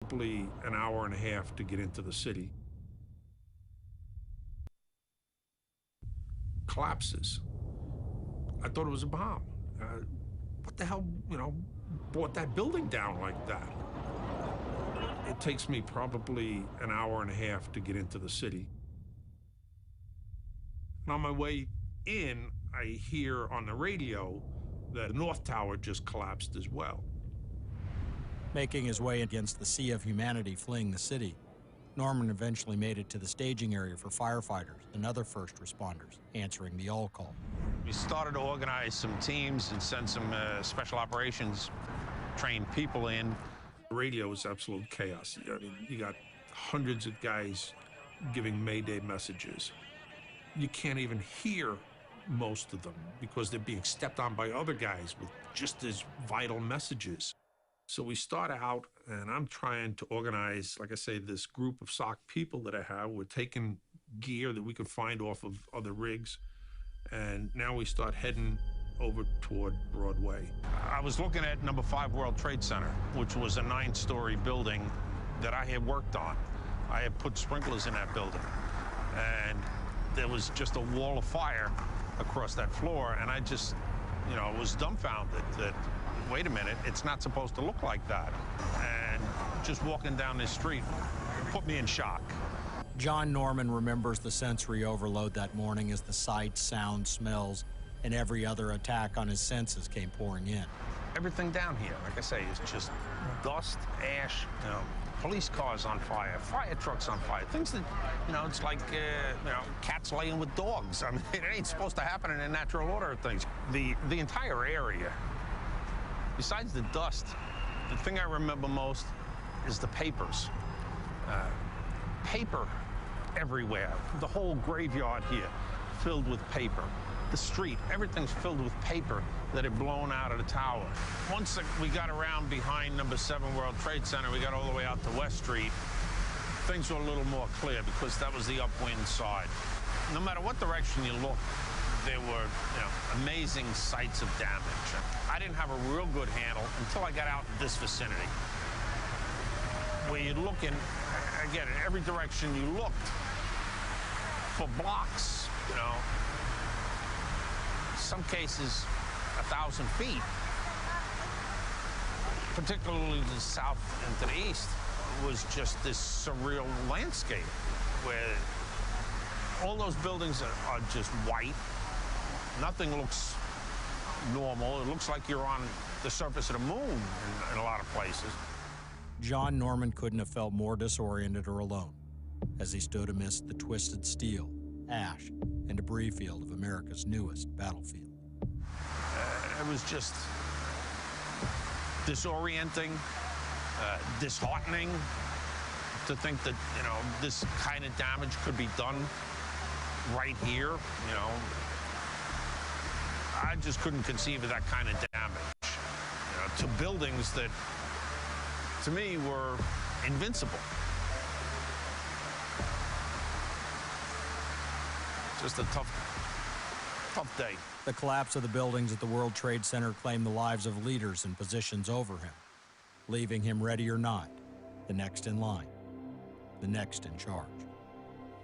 Probably an hour and a half to get into the city. Collapses. I thought it was a bomb. What the hell, brought that building down like that? It takes me probably an hour and a half to get into the city. And on my way in, I hear on the radio that the North Tower just collapsed as well. Making his way against the sea of humanity fleeing the city, Norman eventually made it to the staging area for firefighters and other first responders answering the all call. We started to organize some teams and send some special operations trained people in. The radio is absolute chaos. I mean, you got hundreds of guys giving Mayday messages. You can't even hear most of them because they're being stepped on by other guys with just as vital messages. So we start out, and I'm trying to organize, like I say, this group of SOC people that I have. We're taking gear that we could find off of other rigs, and now we start heading over toward Broadway. I was looking at number 5 World Trade Center, which was a 9-story building that I had worked on. I had put sprinklers in that building, and there was just a wall of fire across that floor, and I just, was dumbfounded that, wait a minute, it's not supposed to look like that. And just walking down this street put me in shock. John Norman remembers the sensory overload that morning as the sights, sounds, smells, and every other attack on his senses came pouring in. Everything down here, like I say, is just dust, ash, police cars on fire, fire trucks on fire, things that, it's like, cats laying with dogs. I mean, it ain't supposed to happen in a natural order of things. The entire area, besides the dust, the thing I remember most is the papers. Paper everywhere. The whole graveyard here filled with paper. The street, everything's filled with paper that had blown out of the tower. Once we got around behind number 7 World Trade Center, we got all the way out to West Street, things were a little more clear because that was the upwind side. No matter what direction you looked, there were amazing sites of damage. I didn't have a real good handle until I got out in this vicinity, where you're looking, again, in every direction you looked, for blocks, some cases 1,000 feet, particularly to the south and to the east, was just this surreal landscape where all those buildings are just white. Nothing looks normal. It looks like you're on the surface of the moon in a lot of places. John Norman couldn't have felt more disoriented or alone as he stood amidst the twisted steel, ash, and debris field of America's newest battlefield. It was just disorienting, disheartening to think that, this kind of damage could be done right here, I just couldn't conceive of that kind of damage, to buildings that, to me, were invincible. Just a tough day. The collapse of the buildings at the World Trade Center claimed the lives of leaders in positions over him, leaving him ready or not, the next in line, the next in charge.